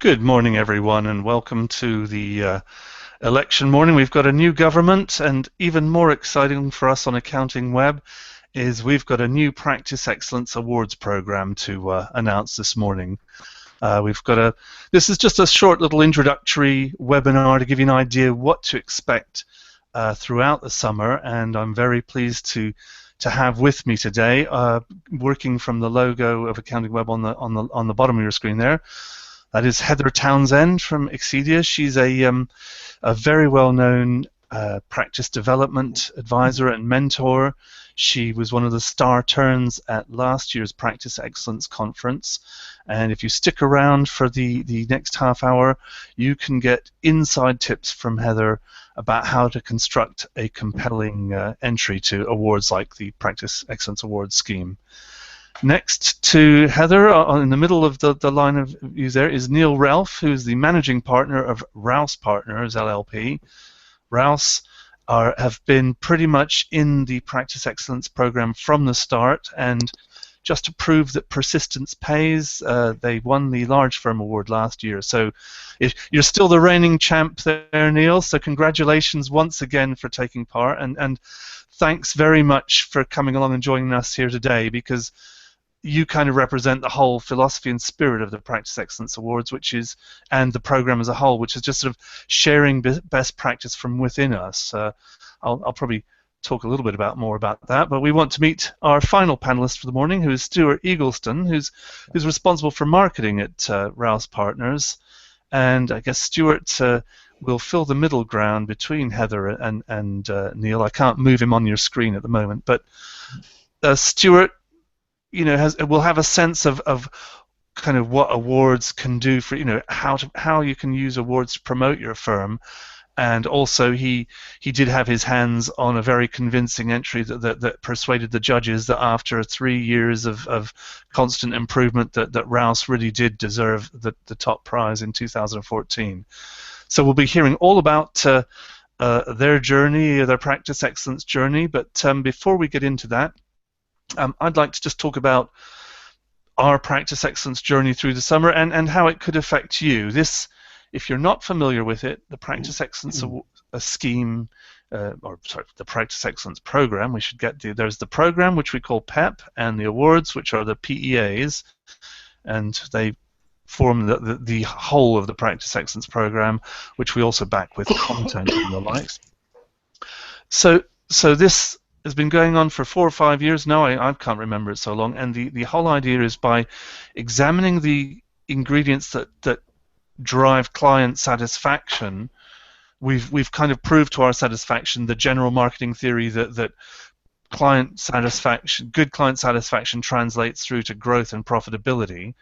Good morning, everyone, and welcome to the election morning. We've got a new government, and even more exciting for us on Accounting Web is we've got a new Practice Excellence Awards program to announce this morning. This is just a short little introductory webinar to give you an idea what to expect throughout the summer, and I'm very pleased to have with me today, working from the logo of Accounting Web on the bottom of your screen there. That is Heather Townsend from Excedia. She's a very well-known practice development advisor and mentor. She was one of the star turns at last year's Practice Excellence Conference. And if you stick around for the next half hour, you can get inside tips from Heather about how to construct a compelling entry to awards like the Practice Excellence Awards scheme. Next to Heather, in the middle of the line of views there, is Neil Ralph, who's the managing partner of Rouse Partners, LLP. Rouse have been pretty much in the Practice Excellence program from the start, and just to prove that persistence pays, they won the Large Firm Award last year. So you're still the reigning champ there, Neil, so congratulations once again for taking part, and thanks very much for coming along and joining us here today, because you kind of represent the whole philosophy and spirit of the Practice Excellence Awards, and the program as a whole, which is just sort of sharing best practice from within us. I'll probably talk a little bit more about that, but we want to meet our final panelist for the morning, who is Stuart Eagleston, who's responsible for marketing at Rouse Partners, and I guess Stuart will fill the middle ground between Heather and Neil. I can't move him on your screen at the moment, but Stuart, will have a sense of kind of what awards can do for, how you can use awards to promote your firm, and also he did have his hands on a very convincing entry that persuaded the judges that after 3 years of constant improvement that Rouse really did deserve the top prize in 2014. So we'll be hearing all about their journey, their practice excellence journey, but before we get into that, I'd like to just talk about our practice excellence journey through the summer and how it could affect you. This, if you're not familiar with it, the Practice Excellence scheme, the Practice Excellence program, we should get to. There's the program, which we call PEP, and the awards, which are the PEAs, and they form the whole of the Practice Excellence program, which we also back with content and the likes. So this has been going on for 4 or 5 years now. I can't remember it so long. And the whole idea is by examining the ingredients that drive client satisfaction, we've kind of proved to our satisfaction the general marketing theory that client satisfaction, good client satisfaction, translates through to growth and profitability.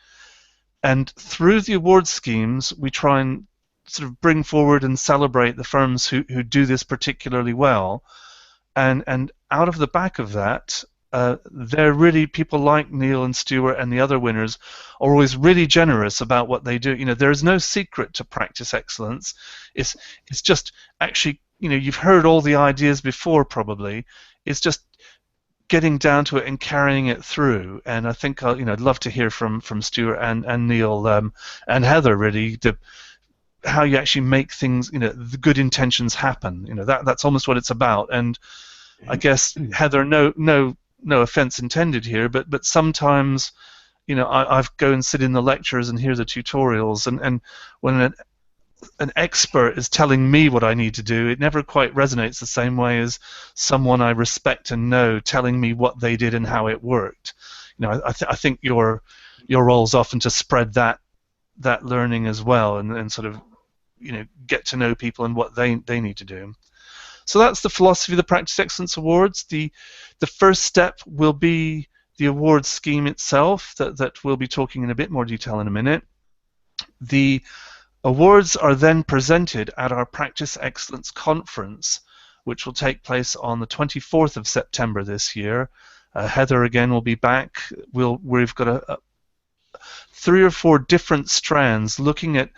And through the award schemes, we try and sort of bring forward and celebrate the firms who do this particularly well. And out of the back of that, they're really, people like Neil and Stuart and the other winners are always really generous about what they do. There's no secret to practice excellence. It's just actually, you've heard all the ideas before probably. It's just getting down to it and carrying it through. And I think I'd love to hear from Stuart and Neil and Heather really how you actually make things, the good intentions happen. That's almost what it's about. And I guess, Heather, no offense intended here, but sometimes, I go and sit in the lectures and hear the tutorials, and when an expert is telling me what I need to do, it never quite resonates the same way as someone I respect and know telling me what they did and how it worked. I think your role is often to spread that learning as well, and sort of get to know people and what they need to do. So that's the philosophy of the Practice Excellence Awards. The first step will be the awards scheme itself, that we'll be talking in a bit more detail in a minute. The awards are then presented at our Practice Excellence Conference, which will take place on the 24th of September this year. Heather again will be back. We've got 3 or 4 different strands looking at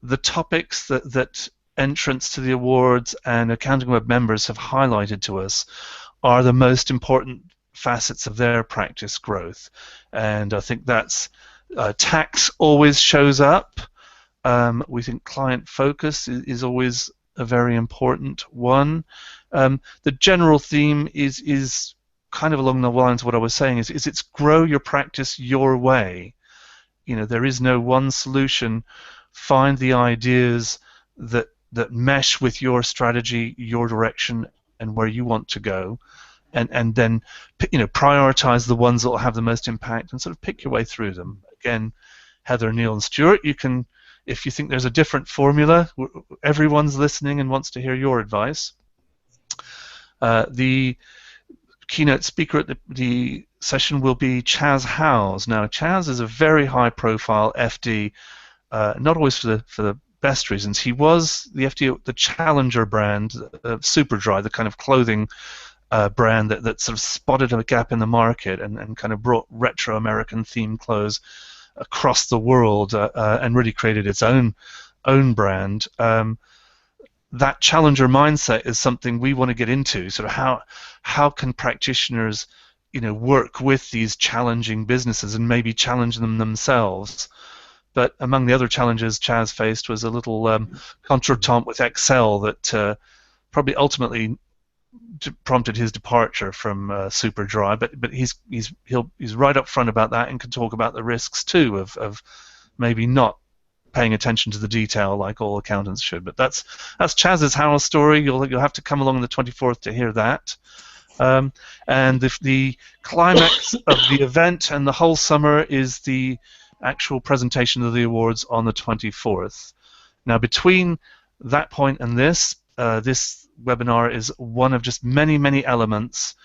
the topics that entrants to the awards and Accounting Web members have highlighted to us are the most important facets of their practice growth. And I think that's tax always shows up. We think client focus is always a very important one. The general theme is kind of along the lines of what I was saying, is it's grow your practice your way. There is no one solution. Find the ideas that mesh with your strategy, your direction, and where you want to go, and then prioritize the ones that will have the most impact and sort of pick your way through them. Again, Heather, Neil, and Stuart, you can, if you think there's a different formula, everyone's listening and wants to hear your advice. The keynote speaker at the session will be Chaz Howes. Now, Chaz is a very high-profile FD, not always for the best reasons. He was the FD at the Challenger brand, Superdry, the kind of clothing brand that sort of spotted a gap in the market and kind of brought retro American themed clothes across the world and really created its own brand. That challenger mindset is something we want to get into. Sort of how can practitioners, work with these challenging businesses and maybe challenge them themselves. But among the other challenges Chaz faced was a little contretemps with Excel that probably ultimately prompted his departure from Superdry. But he's right up front about that and can talk about the risks too of maybe not paying attention to the detail like all accountants should. But that's Chaz's Howes story. You'll have to come along on the 24th to hear that. And the climax of the event and the whole summer is the actual presentation of the awards on the 24th. Now, between that point and this webinar is one of just many elements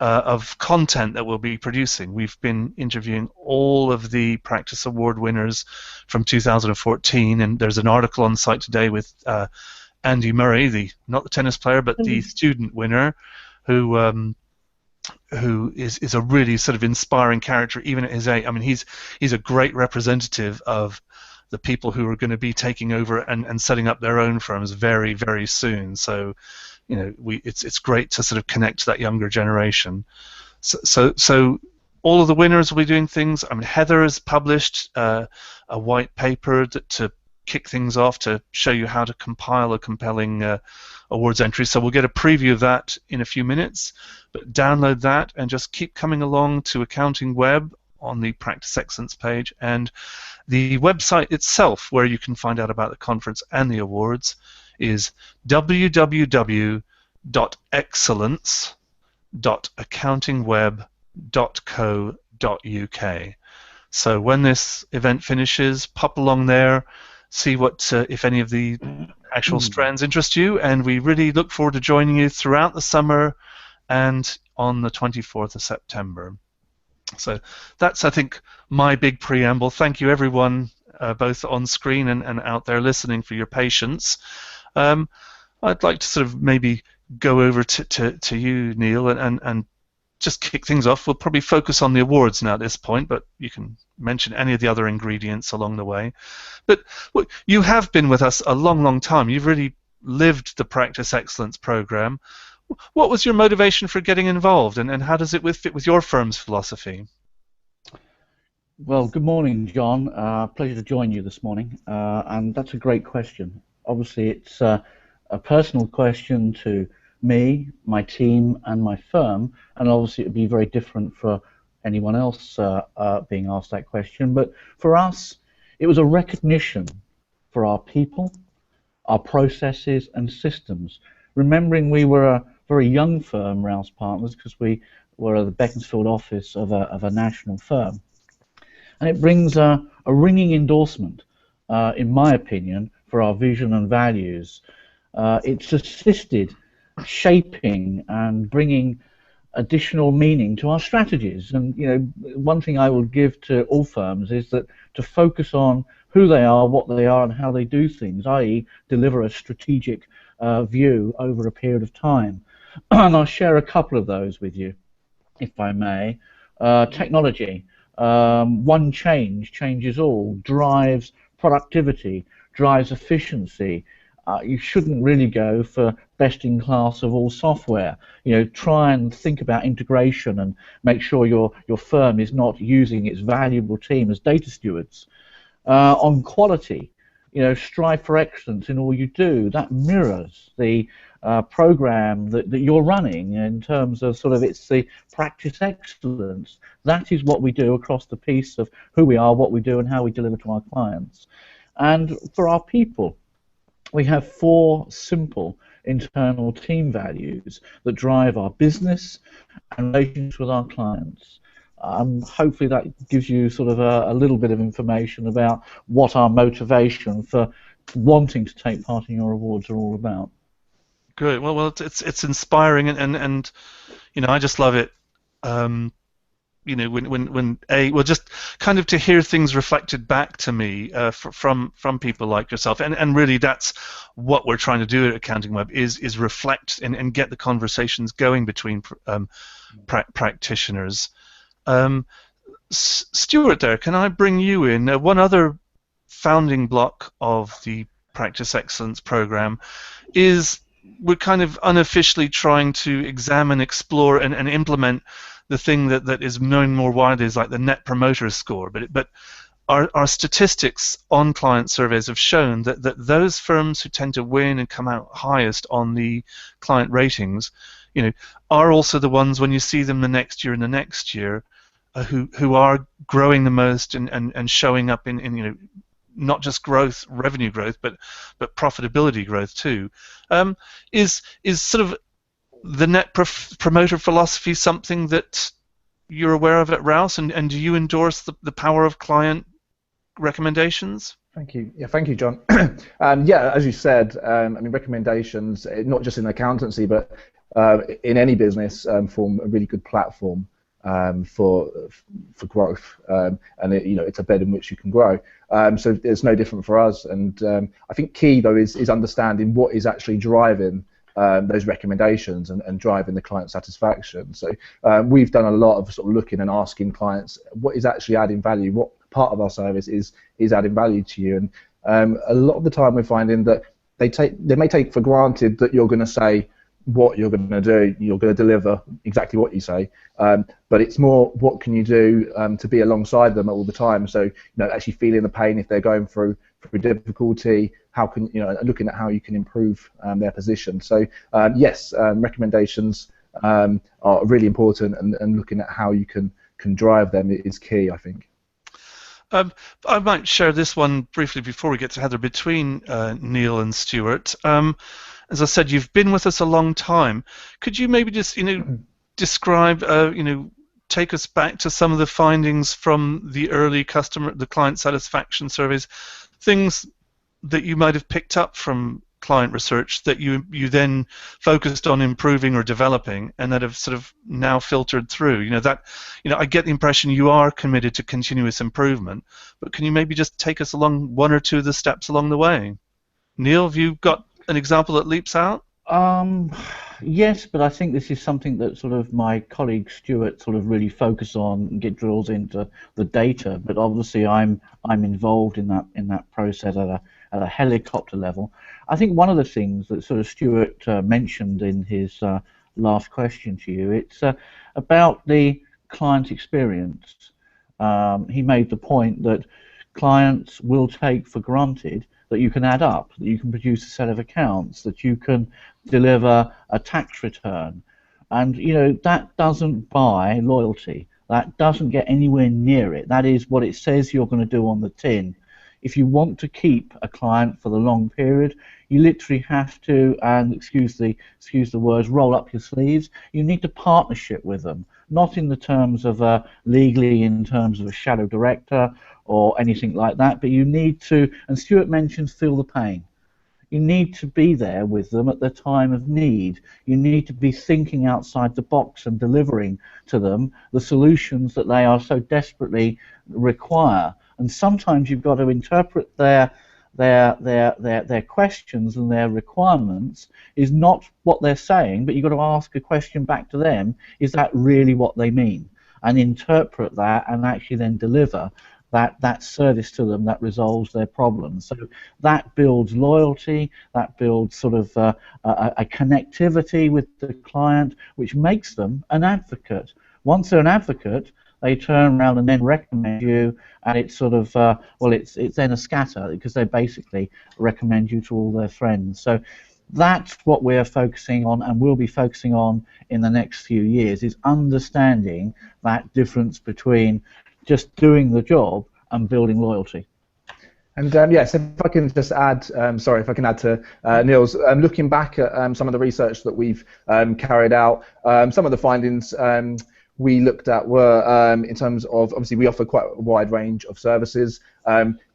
of content that we'll be producing. We've been interviewing all of the Practice Award winners from 2014, and there's an article on site today with Andy Murray, not the tennis player, but the student winner, who is a really sort of inspiring character, even at his age. I mean, he's a great representative of the people who are going to be taking over and setting up their own firms very, very soon. So, it's great to sort of connect to that younger generation. So all of the winners will be doing things. I mean, Heather has published a white paper to kick things off to show you how to compile a compelling awards entry. So we'll get a preview of that in a few minutes. But download that and just keep coming along to Accounting Web on the Practice Excellence page, and the website itself where you can find out about the conference and the awards is www.excellence.accountingweb.co.uk. So when this event finishes, pop along there, see what if any of the actual strands interest you, and we really look forward to joining you throughout the summer and on the 24th of September. So that's, I think, my big preamble. Thank you, everyone, both on screen and out there listening, for your patience. I'd like to sort of maybe go over to you, Neil, and just kick things off. We'll probably focus on the awards now at this point, but you can mention any of the other ingredients along the way. But you have been with us a long time. You've really lived the Practice Excellence program. What was your motivation for getting involved, and how does it fit with your firm's philosophy? Well, good morning, John. Pleasure to join you this morning, and that's a great question. Obviously, it's a personal question to me, my team, and my firm, and obviously it would be very different for anyone else being asked that question. But for us, it was a recognition for our people, our processes, and systems. Remembering we were a very young firm, Rouse Partners, because we were the Beaconsfield office of a national firm. And it brings a ringing endorsement, in my opinion, for our vision and values. It's assisted shaping and bringing additional meaning to our strategies. And one thing I will give to all firms is that to focus on who they are, what they are, and how they do things, i.e. deliver a strategic view over a period of time. And I'll share a couple of those with you, if I may. Technology. One change changes all, drives productivity, drives efficiency. You shouldn't really go for best in class of all software. Try and think about integration and make sure your firm is not using its valuable team as data stewards. On quality, strive for excellence in all you do. That mirrors the program that you're running in terms of it's the practice excellence. That is what we do across the piece of who we are, what we do, and how we deliver to our clients. And for our people, we have 4 simple internal team values that drive our business and relations with our clients. Hopefully that gives you a little bit of information about what our motivation for wanting to take part in your awards are all about. Good. Well, it's inspiring, and I just love it. Just kind of to hear things reflected back to me from people like yourself, and really that's what we're trying to do at Accounting Web is reflect and get the conversations going between practitioners. Stuart, there, can I bring you in? One other founding block of the Practice Excellence program is we're kind of unofficially trying to examine, explore, and implement the thing that is known more widely as like the Net Promoter Score. But our statistics on client surveys have shown that those firms who tend to win and come out highest on the client ratings, are also the ones when you see them the next year and the next year, who are growing the most and showing up in not just growth, revenue growth, but profitability growth too. Is sort of the Net Promoter philosophy something that you're aware of at Rouse, and do you endorse the power of client recommendations? Thank you. Yeah, thank you, John. Yeah, as you said, recommendations, not just in accountancy, but in any business, form a really good platform for growth, and it's a bed in which you can grow. So it's no different for us. And I think key though is understanding what is actually driving those recommendations and driving the client satisfaction. So we've done a lot of looking and asking clients what is actually adding value, what part of our service is adding value to you. And a lot of the time we're finding that they may take for granted that you're going to say what you're going to do, you're going to deliver exactly what you say, but it's more what can you do to be alongside them all the time. So actually feeling the pain if they're going through difficulty, how can looking at how you can improve their position. So yes, recommendations are really important, and looking at how you can drive them is key, I think. I might share this one briefly before we get to Heather, between Neil and Stuart. As I said, you've been with us a long time. Could you maybe just describe, take us back to some of the findings from the early the client satisfaction surveys, things that you might have picked up from client research that you then focused on improving or developing, and that have sort of now filtered through. I get the impression you are committed to continuous improvement, but can you maybe just take us along one or two of the steps along the way? Neil, have you got an example that leaps out? Yes, but I think this is something that my colleague Stuart really focus on and drills into the data. But obviously, I'm involved in that process at a helicopter level. I think one of the things that Stuart mentioned in his last question to you, it's about the client experience. He made the point that clients will take for granted that you can add up, that you can produce a set of accounts, that you can deliver a tax return. And that doesn't buy loyalty. That doesn't get anywhere near it. That is what it says you're going to do on the tin. If you want to keep a client for the long period, you literally have to, and excuse the words, roll up your sleeves. You need to partnership with them, not in the terms of legally in terms of a shadow director or anything like that, but you need to, and Stuart mentions, feel the pain. You need to be there with them at the time of need. You need to be thinking outside the box and delivering to them the solutions that they are so desperately require. And sometimes you've got to interpret their questions and their requirements is not what they're saying, but you've got to ask a question back to them, is that really what they mean? And interpret that and actually then deliver that service to them that resolves their problems. So that builds loyalty, that builds a connectivity with the client, which makes them an advocate. Once they're an advocate, they turn around and then recommend you, and it's sort of well, it's then a scatter because they basically recommend you to all their friends. So that's what we're focusing on, and will be focusing on in the next few years, is understanding that difference between just doing the job and building loyalty. And yes, if I can just add, sorry, if I can add to Neil's, looking back at some of the research that we've carried out, some of the findings we looked at were in terms of, obviously we offer quite a wide range of services.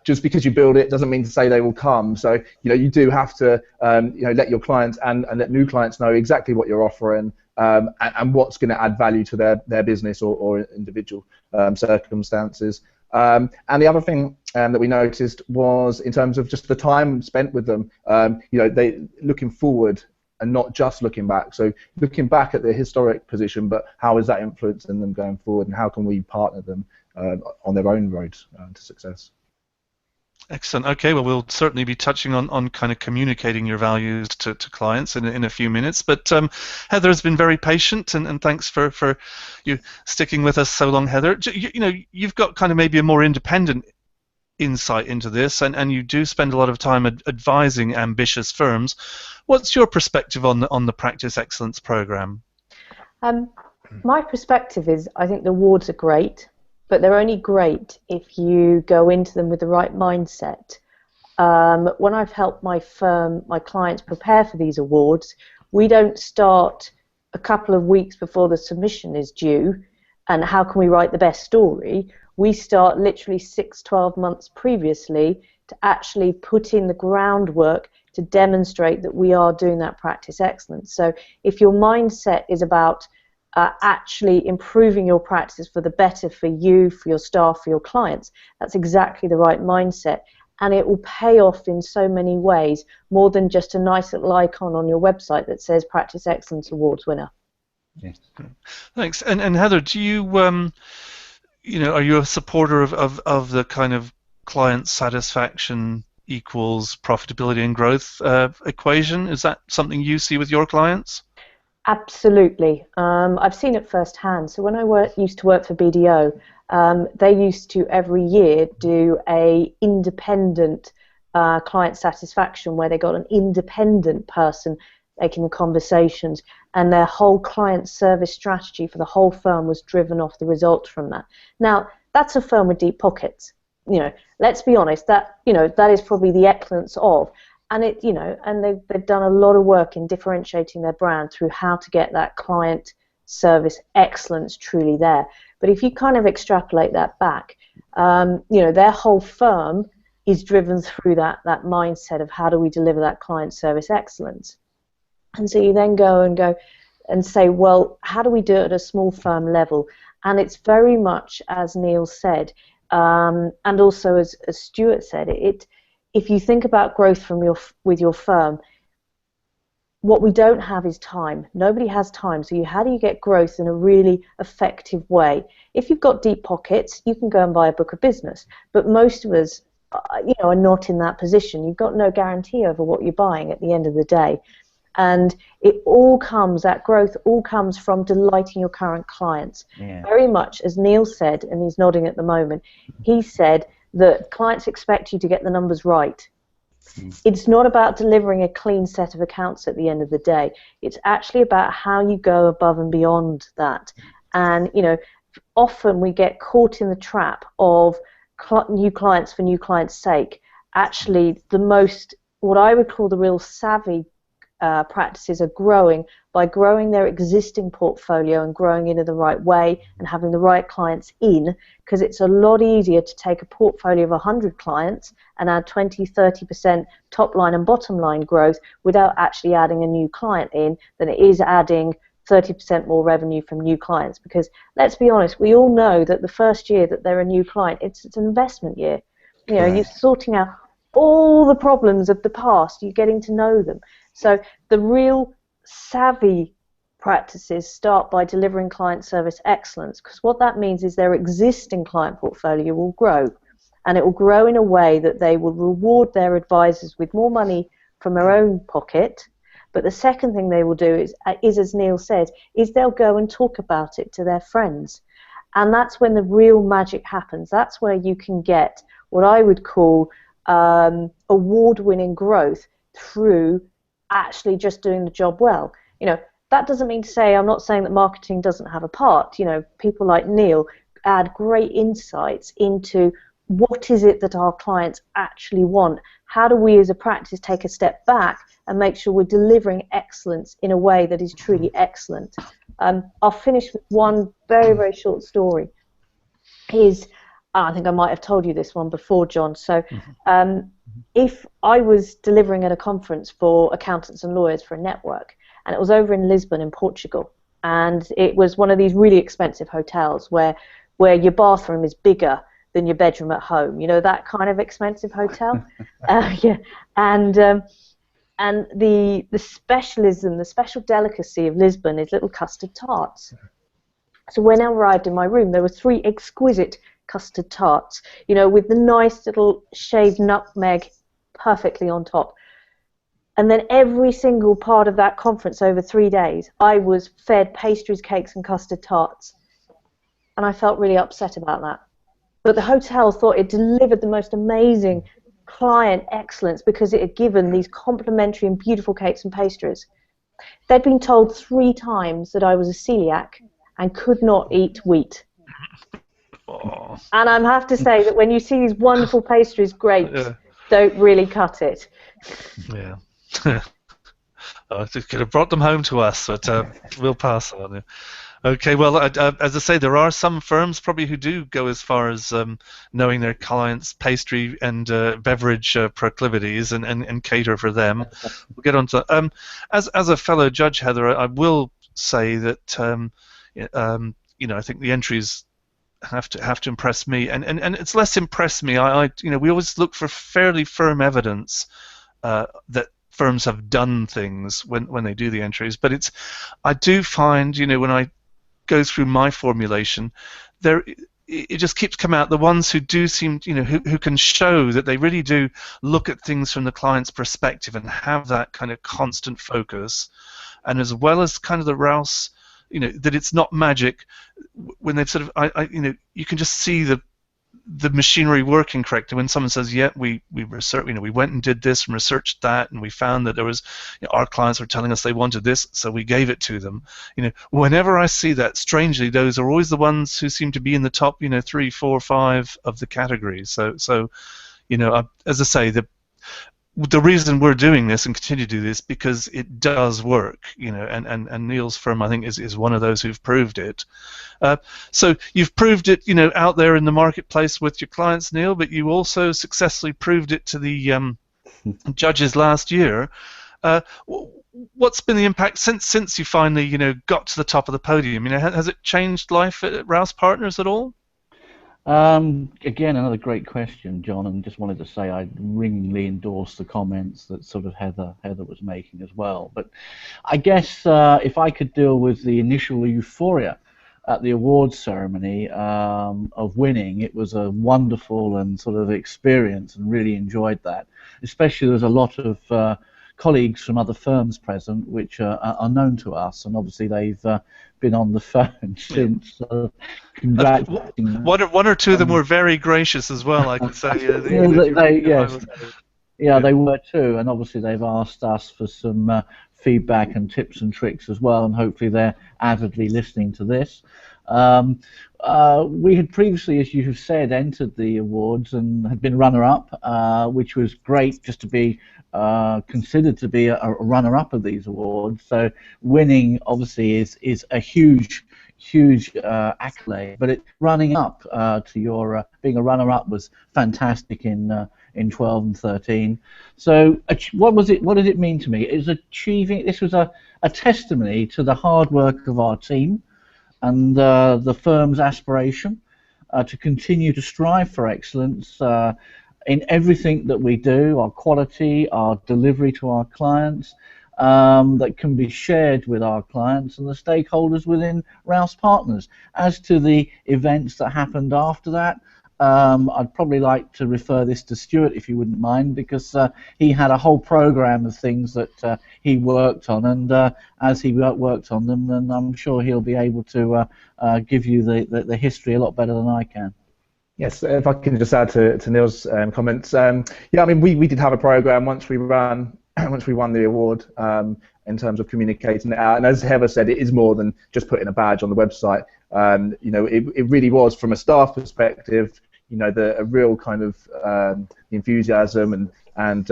Just because you build it doesn't mean to say they will come. So you do have to let your clients and let new clients know exactly what you're offering and what's going to add value to their business or individual circumstances. And the other thing that we noticed was in terms of just the time spent with them, they looking forward and not just looking back. So looking back at the historic position, but how is that influencing them going forward, and how can we partner them on their own road to success? Excellent. Okay, well, we'll certainly be touching on kind of communicating your values to clients in a few minutes. But Heather has been very patient, and thanks for you sticking with us so long, Heather. You've got kind of maybe a more independent insight into this, and you do spend a lot of time advising ambitious firms. What's your perspective on the Practice Excellence Program? My perspective is, I think the awards are great, but they're only great if you go into them with the right mindset. When I've helped my clients prepare for these awards, we don't start a couple of weeks before the submission is due and how can we write the best story. We start literally 6-12 months previously to actually put in the groundwork to demonstrate that we are doing that practice excellence. So if your mindset is about actually improving your practice for the better for you, for your staff, for your clients, that's exactly the right mindset, and it will pay off in so many ways, more than just a nice little icon on your website that says Practice Excellence Awards winner. Yes. Thanks. And Heather, do you are you a supporter of the kind of client satisfaction equals profitability and growth equation? Is that something you see with your clients? Absolutely. I've seen it firsthand. So when I used to work for BDO, they used to every year do a independent client satisfaction where they got an independent person making the conversations, and their whole client service strategy for the whole firm was driven off the results from that. Now, that's a firm with deep pockets. Let's be honest, that is probably the excellence of, and and they've done a lot of work in differentiating their brand through how to get that client service excellence truly there. But if you kind of extrapolate that back, their whole firm is driven through that mindset of how do we deliver that client service excellence. And so you then go and say, well, how do we do it at a small firm level? And it's very much, as Neil said, and also as Stuart said, if you think about growth with your firm, what we don't have is time. Nobody has time. So how do you get growth in a really effective way? If you've got deep pockets, you can go and buy a book of business. But most of us, are not in that position. You've got no guarantee over what you're buying at the end of the day. And that growth all comes from delighting your current clients. Yeah. Very much, as Neil said, and he's nodding at the moment, he said that clients expect you to get the numbers right. It's not about delivering a clean set of accounts at the end of the day. It's actually about how you go above and beyond that. And, often we get caught in the trap of new clients for new clients' sake. Actually, what I would call the real savvy practices are growing by growing their existing portfolio and growing it in the right way and having the right clients in, because it's a lot easier to take a portfolio of 100 clients and add 20-30% top line and bottom line growth without actually adding a new client in than it is adding 30% more revenue from new clients. Because let's be honest, we all know that the first year that they're a new client, it's an investment year. You're sorting out all the problems of the past, you're getting to know them. So the real savvy practices start by delivering client service excellence, because what that means is their existing client portfolio will grow, and it will grow in a way that they will reward their advisors with more money from their own pocket. But the second thing they will do is as Neil said, is they'll go and talk about it to their friends. And that's when the real magic happens. That's where you can get what I would call award-winning growth through actually just doing the job well. You know, that doesn't mean to say, I'm not saying that marketing doesn't have a part. You know, people like Neil add great insights into what is it that our clients actually want. How do we as a practice take a step back and make sure we're delivering excellence in a way that is truly excellent? I'll finish with one very, very short story. I think I might have told you this one before, John. So if I was delivering at a conference for accountants and lawyers for a network, and it was over in Lisbon in Portugal, and it was one of these really expensive hotels where your bathroom is bigger than your bedroom at home, you know, that kind of expensive hotel. Yeah, and the specialism, the special delicacy of Lisbon is little custard tarts. So when I arrived in my room, there were 3 exquisite custard tarts, you know, with the nice little shaved nutmeg perfectly on top. And then every single part of that conference over 3 days, I was fed pastries, cakes, and custard tarts. And I felt really upset about that. But the hotel thought it delivered the most amazing client excellence because it had given these complimentary and beautiful cakes and pastries. They'd been told 3 times that I was a celiac and could not eat wheat. Oh. And I have to say that when you see these wonderful pastries, grapes don't really cut it. Yeah. I could have brought them home to us, but we'll pass on. Okay, well, as I say, there are some firms probably who do go as far as knowing their clients' pastry and beverage proclivities and cater for them. We'll get on to as a fellow judge, Heather, I will say that you know, I think the entries have to impress me, and it's less impress me. You know, we always look for fairly firm evidence that firms have done things when they do the entries, but I do find, you know, when I go through my formulation, it just keeps coming out. The ones who do seem, you know, who can show that they really do look at things from the client's perspective and have that kind of constant focus, and as well as kind of the Rouse, you know, that it's not magic. When they've sort of, you know, you can just see the machinery working correctly. When someone says, "Yeah, we researched, you know, we went and did this and researched that, and we found that there was, you know, our clients were telling us they wanted this, so we gave it to them." You know, whenever I see that, strangely, those are always the ones who seem to be in the top, you know, 3, 4, 5 of the categories. So, you know, as I say, the reason we're doing this and continue to do this because it does work, you know, and Neil's firm, I think, is one of those who've proved it. So you've proved it, you know, out there in the marketplace with your clients, Neil, but you also successfully proved it to the judges last year. What's been the impact since you finally, you know, got to the top of the podium? You know, has it changed life at Rouse Partners at all? Again, another great question, John, and just wanted to say I ringingly endorse the comments that sort of Heather was making as well. But I guess if I could deal with the initial euphoria at the awards ceremony of winning, it was a wonderful and sort of experience, and really enjoyed that. Especially there was a lot of colleagues from other firms present, which are known to us, and obviously they've been on the phone since. Congratulating them. One or two of them were very gracious as well, I could say. They were too, and obviously they've asked us for some feedback and tips and tricks as well, and hopefully they're avidly listening to this. We had previously, as you have said, entered the awards and had been runner-up, which was great just to be considered to be a runner-up of these awards. So winning obviously is a huge accolade, but running up to your being a runner-up was fantastic in 12 and 13. So what did it mean to me? It was achieving. This was a testimony to the hard work of our team and the firm's aspiration to continue to strive for excellence in everything that we do, our quality, our delivery to our clients, that can be shared with our clients and the stakeholders within Rouse Partners. As to the events that happened after that, I'd probably like to refer this to Stuart, if you wouldn't mind, because he had a whole program of things that he worked on, and as he worked on them, then I'm sure he'll be able to give you the history a lot better than I can. Yes, if I can just add to Neil's comments. Yeah, I mean, we did have a program once we won the award in terms of communicating it out. And as Heather said, it is more than just putting a badge on the website. You know, it really was, from a staff perspective, you know, a real kind of enthusiasm and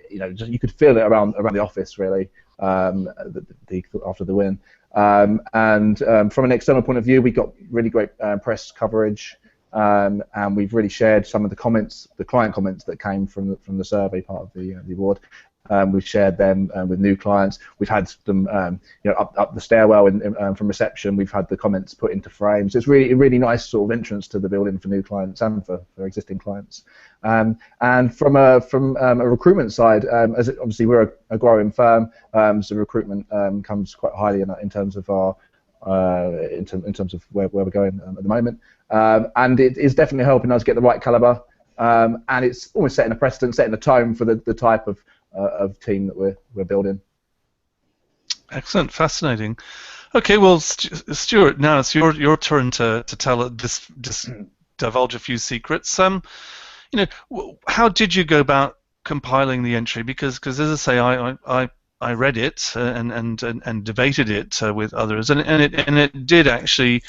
you know, just, you could feel it around the office really after the win. And from an external point of view, we got really great press coverage. And we've really shared some of the comments, the client comments that came from the survey part of the award. We've shared them with new clients. We've had them, you know, up the stairwell from reception. We've had the comments put into frames. It's really nice sort of entrance to the building for new clients and for existing clients. And from a recruitment side, as obviously we're a growing firm, so recruitment comes quite highly in terms of our in terms of where we're going at the moment. And it is definitely helping us get the right caliber, and it's almost setting a precedent, setting a tone for the type of team that we're building. Excellent, fascinating. Okay, well, Stuart, now it's your turn to tell this, just divulge a few secrets. You know, how did you go about compiling the entry? Because as I say, I read it and debated it with others, and it did actually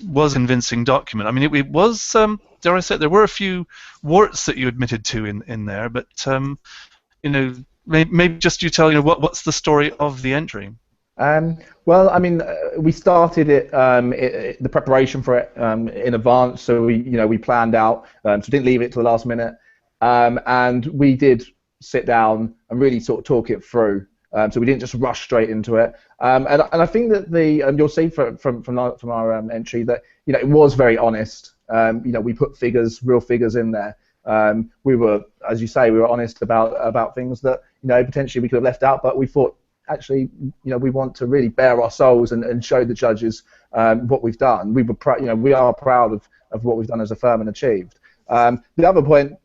was a convincing document. I mean, it was, dare I say, there were a few warts that you admitted to in there, but you know, maybe just you tell, you know, what's the story of the entry? Well, I mean, we started it, the preparation for it in advance, so we planned out, so didn't leave it to the last minute, and we did sit down and really sort of talk it through. So we didn't just rush straight into it, and I think that you'll see from our entry that, you know, it was very honest. You know, we put real figures in there. We were, as you say, we were honest about things that, you know, potentially we could have left out, but we thought, actually, you know, we want to really bare our souls and show the judges what we've done. We are proud of what we've done as a firm and achieved. The other point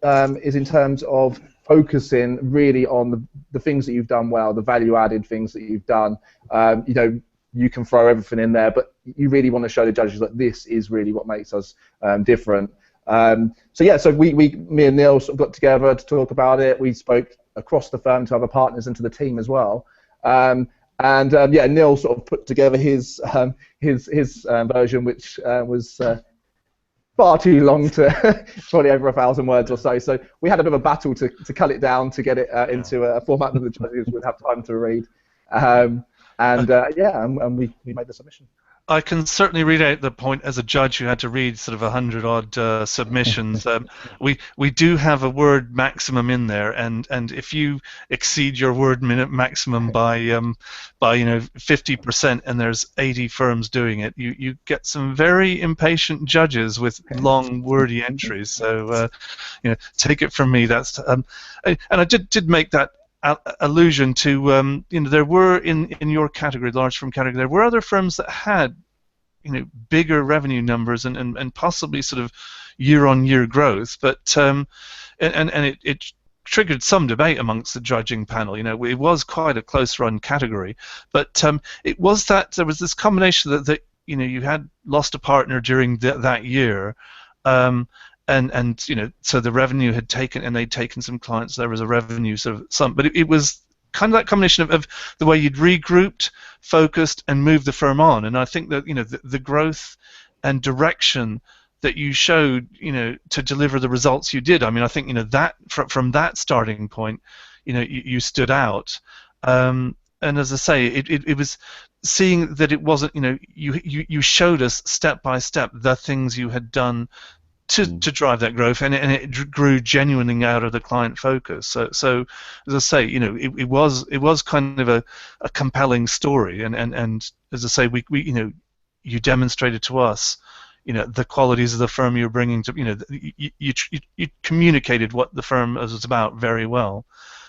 is in terms of focusing really on the things that you've done well, the value-added things that you've done. You know, you can throw everything in there, but you really want to show the judges that this is really what makes us different. So yeah, so me and Neil sort of got together to talk about it. We spoke across the firm to other partners and to the team as well. Yeah, Neil sort of put together his version, which was far too long, to probably over 1,000 words or so. So we had a bit of a battle to cut it down to get it into a format that the judges would have time to read. Yeah, and we made the submission. I can certainly read out the point as a judge who had to read sort of 100-odd submissions. We do have a word maximum in there, and if you exceed your word minute maximum by you know 50%, and there's 80 firms doing it, you get some very impatient judges with long wordy entries. So you know, take it from me. That's and I did make that allusion to, you know, there were in your category, large firm category, there were other firms that had, you know, bigger revenue numbers and possibly sort of year-on-year growth, but and it triggered some debate amongst the judging panel. You know, it was quite a close-run category, but it was that there was this combination that you know, you had lost a partner during that year. And you know, so the revenue had taken, and they'd taken some clients. There was a revenue sort of some, but it was kind of that combination of the way you'd regrouped, focused, and moved the firm on. And I think that, you know, the growth and direction that you showed, you know, to deliver the results you did. I mean, I think, you know, that from that starting point, you know, you stood out. And as I say, it was seeing that it wasn't, you know, you showed us step by step the things you had done to drive that growth, and it grew genuinely out of the client focus. So as I say, you know, it was kind of a compelling story, and as I say, we you know, you demonstrated to us, you know, the qualities of the firm you're bringing to, you know, you communicated what the firm was about very well.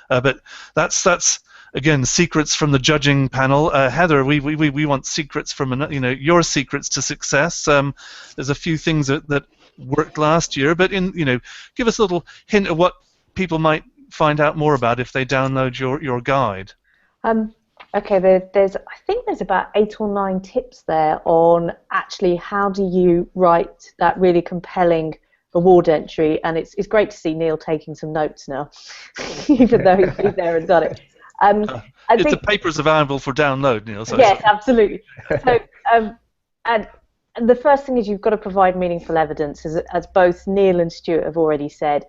But that's again, secrets from the judging panel. Heather, we want secrets from, you know, your secrets to success. There's a few things that worked last year. But give us a little hint of what people might find out more about if they download your guide. Okay, I think there's about 8 or 9 tips there on actually how do you write that really compelling award entry, and it's great to see Neil taking some notes now, even though he's been there and done it. The papers available for download, Neil. So yes, absolutely. So, and the first thing is you've got to provide meaningful evidence, as both Neil and Stuart have already said.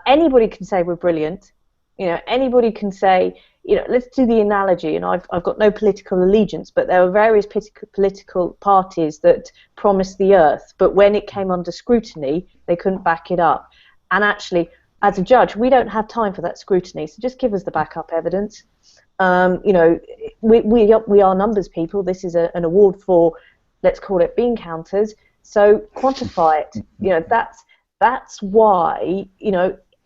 Anybody can say we're brilliant. Anybody can say, let's do the analogy, and I've got no political allegiance, but there were various political parties that promised the earth, but when it came under scrutiny, they couldn't back it up. And actually, as a judge, we don't have time for that scrutiny, so just give us the backup evidence. We are numbers people. This is an award for, let's call it bean counters, so quantify it. That's why,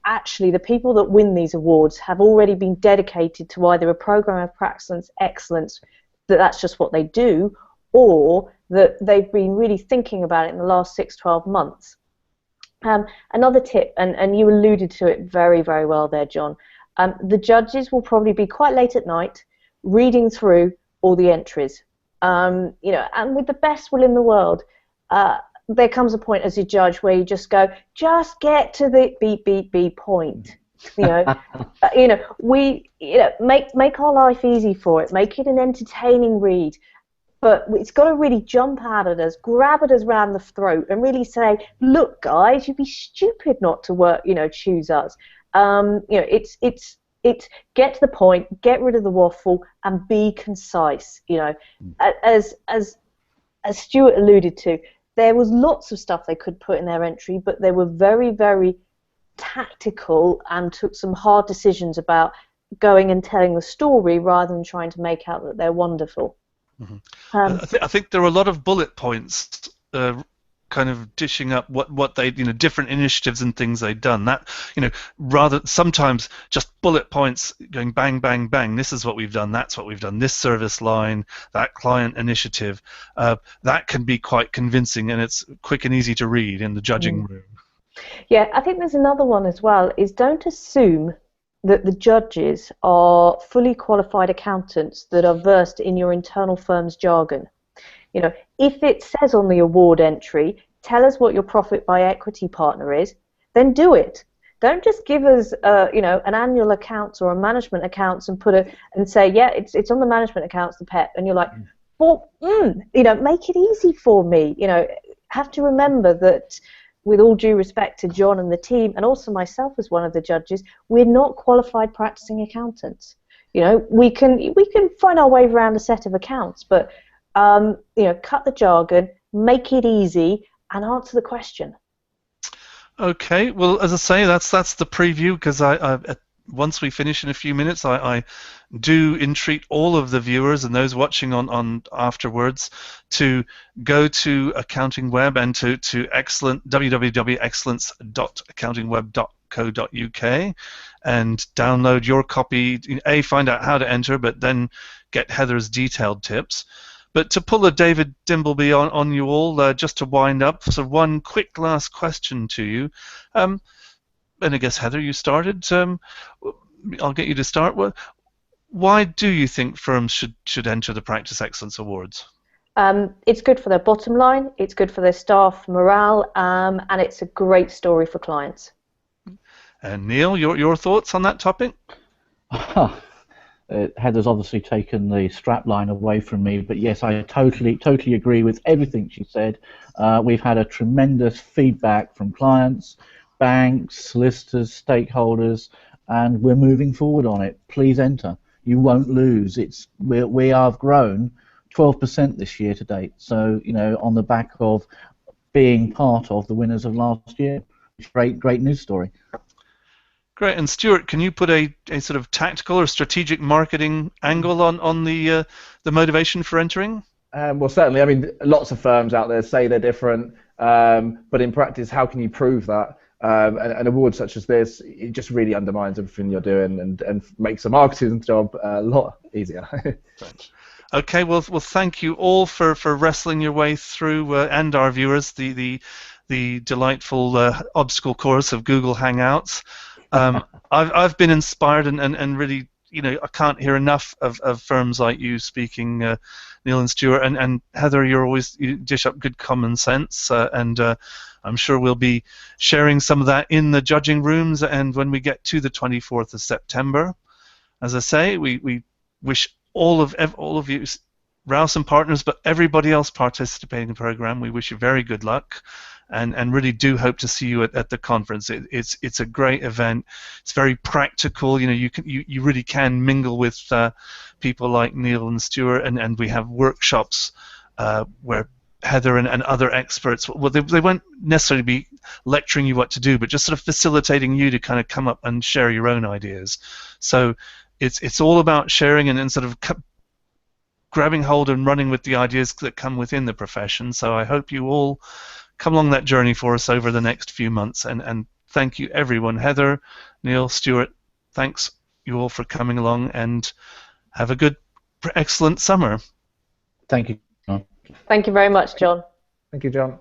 actually the people that win these awards have already been dedicated to either a program of practice excellence, that's just what they do, or that they've been really thinking about it in the last 6-12 months. Another tip, and you alluded to it very, very well there, John, the judges will probably be quite late at night reading through all the entries. And with the best will in the world, there comes a point as a judge where you just go, just get to the beep point. Make our life easy for it. Make it an entertaining read. But it's got to really jump out at us, grab at us round the throat, and really say, look, guys, you'd be stupid not to choose us. It's get to the point, get rid of the waffle, and be concise. As Stuart alluded to, there was lots of stuff they could put in their entry, but they were very, very tactical and took some hard decisions about going and telling the story rather than trying to make out that they're wonderful. Mm-hmm. I think there were a lot of bullet points kind of dishing up what they different initiatives and things they'd done. That rather sometimes just bullet points going bang bang bang, this is what we've done, that's what we've done, this service line, that client initiative, that can be quite convincing, and it's quick and easy to read in the judging room. Yeah, I think there's another one as well, is don't assume that the judges are fully qualified accountants that are versed in your internal firm's jargon. If it says on the award entry, tell us what your profit by equity partner is, then do it. Don't just give us, an annual accounts or a management accounts and say, yeah, it's on the management accounts, the PEP, and you're like, well, make it easy for me. Have to remember that, with all due respect to John and the team, and also myself as one of the judges, we're not qualified practicing accountants. We can find our way around a set of accounts, but cut the jargon, make it easy, and answer the question. Okay, well, as I say, that's the preview, because once we finish in a few minutes, I do entreat all of the viewers and those watching on afterwards to go to Accounting Web and to www.excellence.accountingweb.co.uk and download your copy. Find out how to enter, but then get Heather's detailed tips. But to pull a David Dimbleby on you all, just to wind up, so one quick last question to you. And I guess, Heather, you started. I'll get you to start. Why do you think firms should enter the Practice Excellence Awards? It's good for their bottom line, it's good for their staff morale, and it's a great story for clients. And Neil, your thoughts on that topic? Heather's obviously taken the strapline away from me, but yes, I totally agree with everything she said. We've had a tremendous feedback from clients, banks, solicitors, stakeholders, and we're moving forward on it. Please enter. You won't lose. We have grown 12% this year to date. So on the back of being part of the winners of last year, great news story. Great. And Stuart, can you put a sort of tactical or strategic marketing angle on the motivation for entering? Well, certainly. I mean, lots of firms out there say they're different, but in practice, how can you prove that? An award such as this, it just really undermines everything you're doing and makes the marketing job a lot easier. Okay. Well, thank you all for wrestling your way through, and our viewers, the the delightful obstacle course of Google Hangouts. I've been inspired and really, I can't hear enough of firms like you speaking, Neil and Stuart, and Heather. You dish up good common sense, and I'm sure we'll be sharing some of that in the judging rooms. And when we get to the 24th of September, as I say, we wish all of you, Rouse and partners, but everybody else participating in the program, we wish you very good luck. And really do hope to see you at the conference. It's a great event. It's very practical. You really can mingle with people like Neil and Stuart, and we have workshops where Heather and other experts. Well, they won't necessarily be lecturing you what to do, but just sort of facilitating you to kind of come up and share your own ideas. So it's all about sharing and sort of grabbing hold and running with the ideas that come within the profession. So I hope you all come along that journey for us over the next few months, and thank you everyone. Heather, Neil, Stuart, thanks you all for coming along, and have a good, excellent summer. Thank you, John. Thank you very much, John. Thank you, John.